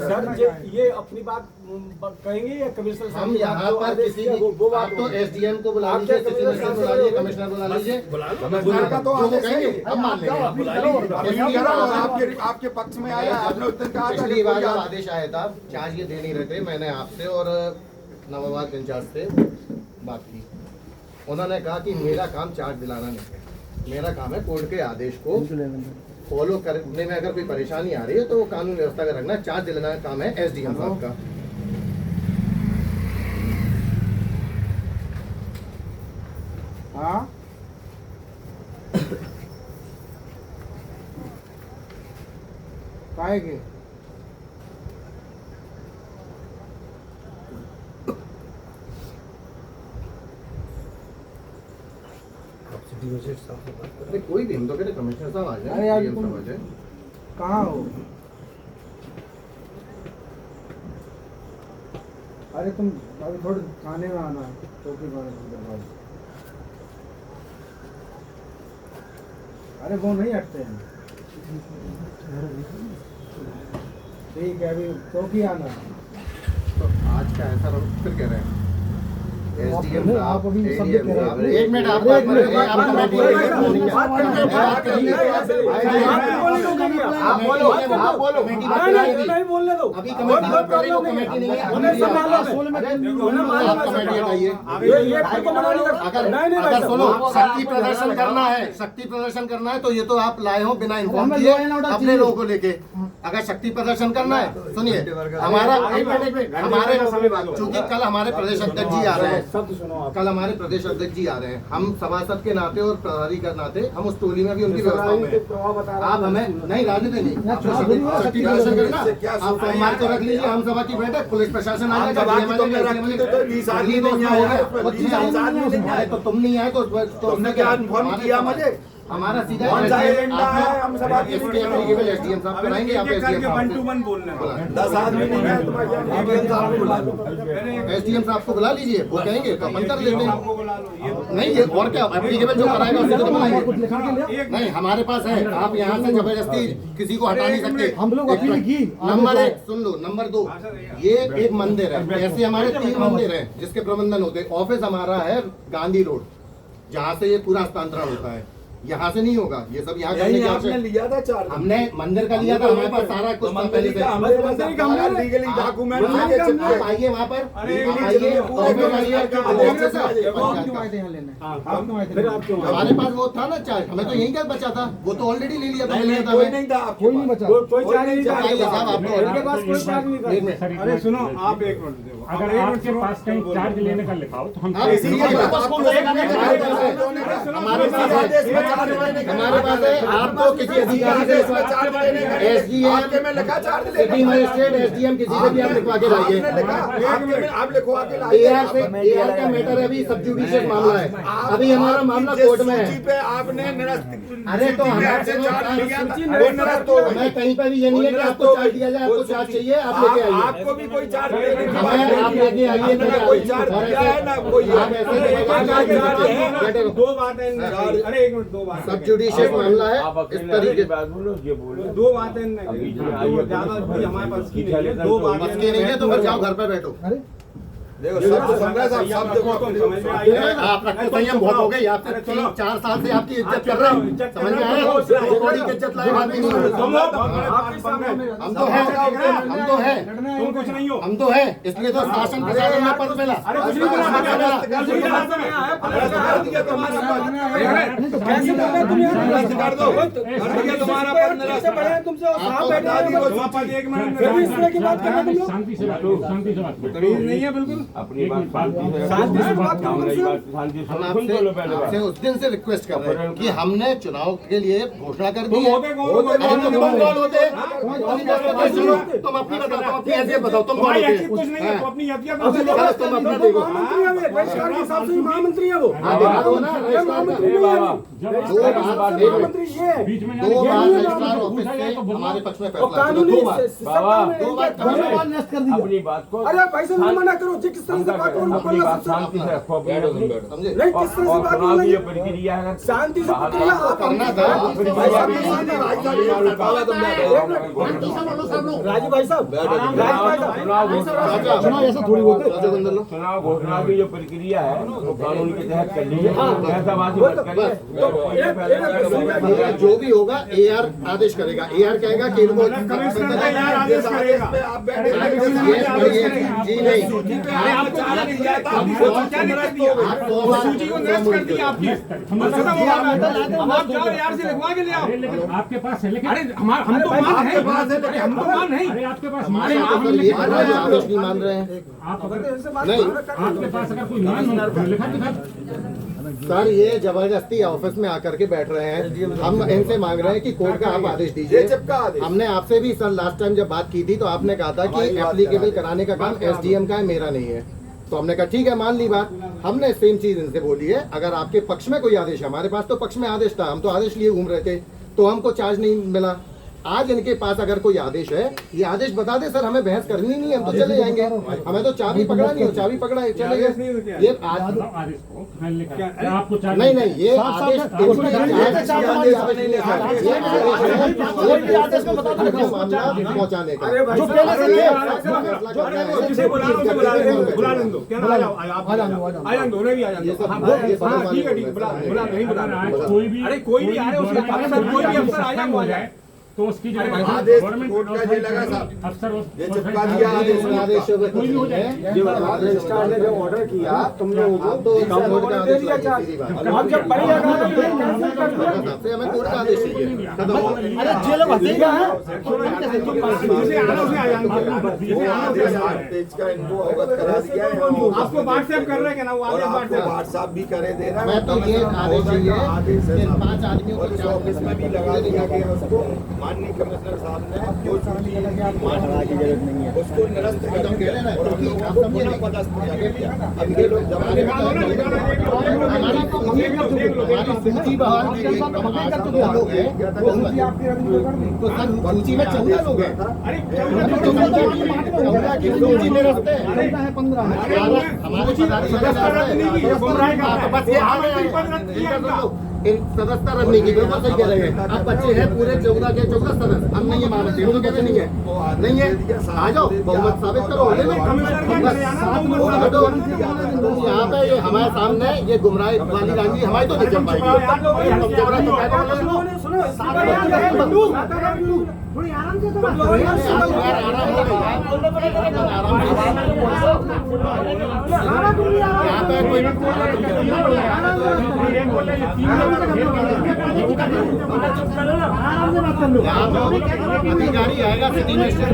Sir ये अपनी बात कहेंगे या कमिश्नर साहब? हम यहाँ पर किसी आप तो एसडीएम को बुला लीजिए, बुला लीजिए, कमिश्नर बुला लीजिए, कमिश्नर का तो आप कहेंगे हम मान लेंगे। आपके पक्ष में आया आपने उस दिन कहा था। पिछली बार जब आदेश आया था चार्ज ये दे नहीं रहे थे, मैंने आपसे और नवाबाद इंचार्ज से बात की। उन्होंने कहा कि मेरा काम चार्ज दिलाना नहीं है, मेरा काम है कोर्ट के आदेश को फॉलो करने में अगर कोई परेशानी आ रही है तो वो कानून व्यवस्था का रखना, चार्ज दिलाना का काम है एसडीएम साहब का। हाँ काहे कोई भी हम तो कहते कमिश्नर साहब आ जाए, डीएम साहब आ जाए। कहाँ हो? अरे तुम अभी थोड़े खाने में आना है, चौकी पर। अरे वो नहीं हटते हैं। ठीक है, अभी चौकी आना है। तो आज का ऐसा फिर कह रहे हैं एसडीएम आप अभी सब कह रहे हैं। एक मिनट आप बात करेंगे, आप बोलो, आप बोलो, नहीं बोलने दो। अभी कमेटी बात कर रही हो, कमेटी नहीं है, आप कमेटी हटाइए। अगर सुनो शक्ति प्रदर्शन करना है, शक्ति प्रदर्शन करना है तो ये तो आप लाए हो बिना इन्फॉर्म किए अपने लोगों को लेके। अगर शक्ति प्रदर्शन करना है सुनिए, हमारा हमारे चूंकि कल हमारे प्रदेश अध्यक्ष जी आ रहे हैं, कल हमारे प्रदेश अध्यक्ष जी आ रहे हैं, हम सभासद के नाते और प्रभारी के नाते हम उस टोली में भी उनकी व्यवस्था में। आप हमें नहीं राजनीति नहीं, शक्ति प्रदर्शन करना आप सोमवार को रख लीजिए, हम सभा की बैठक, पुलिस प्रशासन आ जाएगा। तो तुम नहीं आए तो तुमने क्या इन्फॉर्म किया मुझे? हमारा सीधा एजेंडा है, हम सभा के एसडीएम साहब कराएंगे। आप एसडीएम साहब को बुला लीजिए, वो कहेंगे तो अपन कर लेते हैं। नहीं ये और क्या एप्लीकेबल जो कराएगा उसी को बुलाएंगे। नहीं हमारे पास है, आप यहाँ से जबरदस्ती किसी को हटा नहीं सकते। हम लोग अपील की। नंबर 1 सुन लो, नंबर 2 ये एक मंदिर है, ऐसे हमारे 3 मंदिर हैं जिसके प्रबंधन होते हैं। ऑफिस हमारा है गांधी रोड, जहाँ से ये पूरा हस्तांतरण होता है, यहाँ से नहीं होगा ये सब। यहाँ आपने लिया था चार्ज, हमने मंदिर का लिया था, हमारे पास सारा कुछ पहले से। आप आइए वहाँ पर, हमारे पास वो था ना चार्ज, हमें तो यहीं का बचा था, वो तो ऑलरेडी ले लिया था। कोई नहीं था, कोई नहीं बचा, कोई चार्ज नहीं था इनके पास, कोई चार्ज नहीं था। अरे सुनो आप एक मिनट, अगर आपके पास कहीं चार्ज लेने का लिखा हो तो हम हमारे पास है। आपको किसी अधिकारी से एसडीएम सिटी मजिस्ट्रेट एसडीएम किसी से भी आप लिखवा के लाइए। आप लिखवा के एआर से, एआर का मैटर अभी सब जुडिशियल मामला है, अभी हमारा मामला कोर्ट में है। आपने अरे तो हमें कहीं पर भी ये नहीं है कि आपको चार्ज दिया जाए, आपको चार्ज चाहिए आप लेके आइए। आपको भी कोई चार्ज हमें आप लेके आइए, कोई चार्ज दिया है ना कोई। आप ऐसे दो बातें, अरे एक मिनट, दो बातें। सब जुडिशियल मामला है इस तरीके। दो बातें ज्यादा हमारे पास की नहीं है, दो बातें मस्ती नहीं है तो फिर जाओ घर पे बैठो। देखो शब्द समझ रहे हैं, शब्द आप रखते संयम बहुत हो गई, आपसे 3-4 साल से आपकी इज्जत कर रहे हैं, समझ में आया? बॉडी की इज्जत लायक आदमी नहीं हो। हम तो है, हम तो है, तुम कुछ नहीं हो, हम तो है, इसलिए तो शासन प्रशासन में पद मिला। शांति से बात नहीं है बिल्कुल अपनी बात शांति से बात करो। हम आपसे उस दिन से रिक्वेस्ट कर रहे हैं कि हमने चुनाव के लिए घोषणा कर दी है। तुम अपनी बताओ, तुम अपनी हैसियत बताओ, तुम कौन होते हैं? कुछ नहीं है, तो अपनी हैसियत तुम अपना देखो। रजिस्ट्रार के हिसाब से महामंत्री है वो। हाँ दिखा दो ना महामंत्री नहीं है वो। महामंत्री ये है। बीच में 2 बार रजिस्ट्रार ऑफिस से हमारे पक्ष में फैसला किया, 2 बार। अपनी बात को अरे भाई से मना करो, किस तरह से बात करो, अपनी बात शांति से रखो, समझे? नहीं किस तरह से बात करो, ये प्रक्रिया है शांति से प्रक्रिया करना था। राजू भाई साहब, चुनाव घोषणा की जो प्रक्रिया है वो कानून के तहत करनी है, बहसबाजी मत करिए। जो भी होगा AR आदेश करेगा, AR कहेगा कि इनको आदेश करेगा। जी नहीं, आपको क्या दिक्कत दी? सूची को नष्ट कर दी आपकी। आप जाओ यार से लिखवा के ले आओ। अरे लेकिन आपके पास है, लेकिन अरे हम तो मान है, हम तो मान है। अरे आपके पास हमारे मान यहाँ पर ये आदेश नहीं मान रहे हैं। आप अगर नहीं आपके पास अगर कोई मान हो तो लिखा दिखा। सर, ये जबरदस्ती ऑफिस में आकर के बैठ रहे हैं। हम इनसे मांग रहे हैं कि कोर्ट का आप आदेश दीजिए। हमने आपसे भी सर लास्ट टाइम जब बात की थी तो आपने कहा था कि एप्लीकेबल कराने का काम SDM का है, मेरा नहीं है। तो हमने कहा ठीक है, मान ली बात। हमने सेम चीज इनसे बोली है, अगर आपके पक्ष में कोई आदेश है, हमारे पास तो पक्ष में आदेश था, हम तो आदेश लिए घूम रहे थे, तो हमको चार्ज नहीं मिला। आज इनके पास अगर कोई आदेश है, ये आदेश बता दे सर, हमें बहस करनी नहीं है, हम तो चले जाएंगे। हमें तो चाबी पकड़ा नहीं हो, चाबी पकड़ा है, चले गए। ये आदेश को आपको चाहिए नहीं नहीं, ये आदेश पहुँचाने का बुला लें दो, क्या नाम है? आया दो, नहीं भी आया दो। हाँ ठीक है, ठीक है, बुला नहीं बुला। कोई भी अरे कोई भी आए, उसके पास कोई भी अफसर आया वो आ जाए। तो उसकी जो आदेश गवर्नमेंट कोर्ट का ये लगा साहब, अफसर ये चिपका दिया आदेश में, आदेश कोई भी हो जाए। रजिस्ट्रार ने जो ऑर्डर किया तुम लोगों को, तो कोर्ट का आदेश सीधी बात। अब जब पड़ेगा हमें कोर्ट का आदेश चाहिए, खत्म हो। अरे जेल भतीजा है। इनको अवगत करा दिया है। आपको व्हाट्सएप कर रहे हैं क्या ना? वो आदेश व्हाट्सएप भी करे दे रहा है। मैं तो ये आदेश चाहिए कि 5 आदमियों को ऑफिस में भी लगा दिया कि उसको माननीय कमिश्नर साहब ने जो सूची मांगने की जरूरत नहीं है उसको निरस्त कर दिया और हम लोगों को पुनः पदस्थ किया गया। अब ये लोग हमारी सूची बहाल की गई, लोग हैं तो सर सूची में 14 लोग हैं। सूची में रखते हैं सदस्यता रखने की बिल्कुल सही कह रहे हैं। अब बच्चे हैं पूरे 14 के 14 सदस्य, हम नहीं है मानते, हम तो कहते नहीं है, नहीं है। आ जाओ, बहुमत साबित करो। यहाँ पे ये हमारे सामने ये गुमराही वाली रानी हमारी तो नहीं चल पाएगी। यहाँ पे कोई अधिकारी आएगा सिटी मजिस्ट्रेट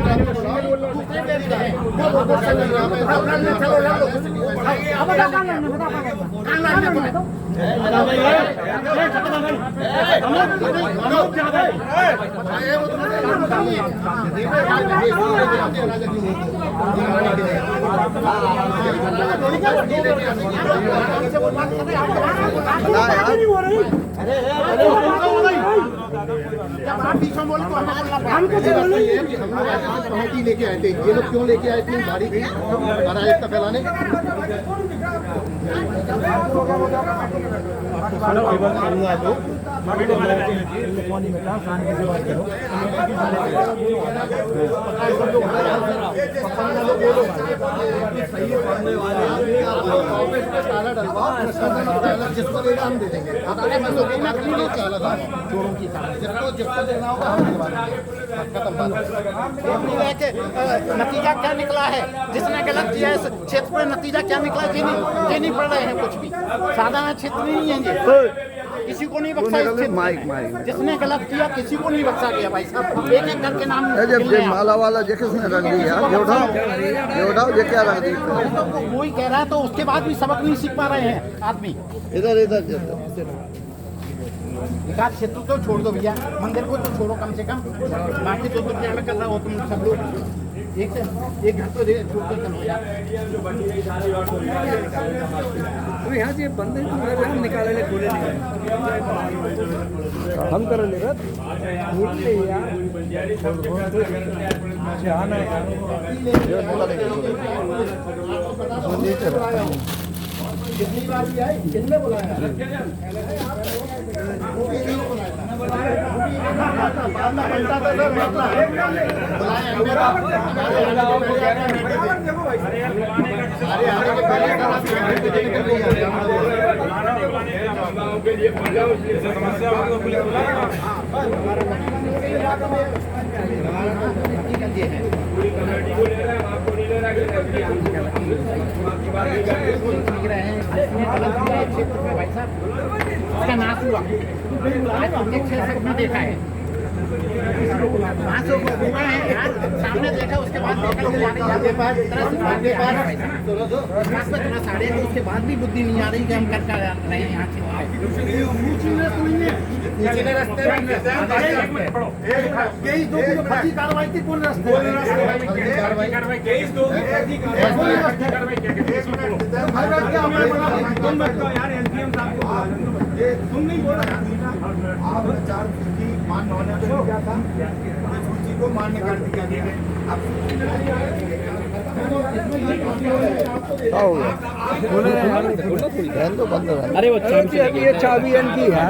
लेके आए थे, ये लोग क्यों लेके आए थे गाड़ी की अराजकता फैलाने? जिसको देगा हम दे देंगे, जिसको देना होगा हम खत्म बात। नतीजा क्या निकला है, जिसने गलत किया है क्षेत्र में नतीजा क्या निकला, ये नहीं पड़ रहे हैं कुछ भी। साधारण क्षेत्र नहीं है ये, किसी को नहीं बख्शा इस क्षेत्र में। जिसने गलत किया किसी को नहीं बख्शा गया भाई साहब। एक एक करके नाम माला वाला जे किसने रंग दिया, ये उठाओ ये क्या रंग दी? तो कोई कह रहा है तो उसके बाद भी सबक नहीं सीख पा रहे हैं आदमी। इधर विकास क्षेत्र तो छोड़ दो भैया, मंदिर को तो छोड़ो कम से कम, बाकी तो दुनिया में कर रहा हो तुम सब लोग। एक घर तो छोड़ कर चलो यार। यहाँ से बंद हम निकाले ले खोले नहीं हम कर ले यार कितनी बार भी आए, कितने बुलाया? के लिए समस्या होगी तो पुलिस बुलाएगा। पूरी कमेटी को ले रहे हैं, आपको नहीं ले रहा है। उसका नाश हुआ आज हमने 6 सपना देखा है, 500 को हुआ है यार, सामने देखा उसके बाद देखा साढ़े तो उसके बाद भी बुद्धि नहीं आ रही कि हम कर रहे हैं यहाँ यही दो की जो फर्जी कार्रवाई थी कौन रास्ते तुम नहीं बोला आप 4 सूची मान होने को क्या था, सूची को मान्य कर दिया गया है। अरे वो चाबी इनकी है।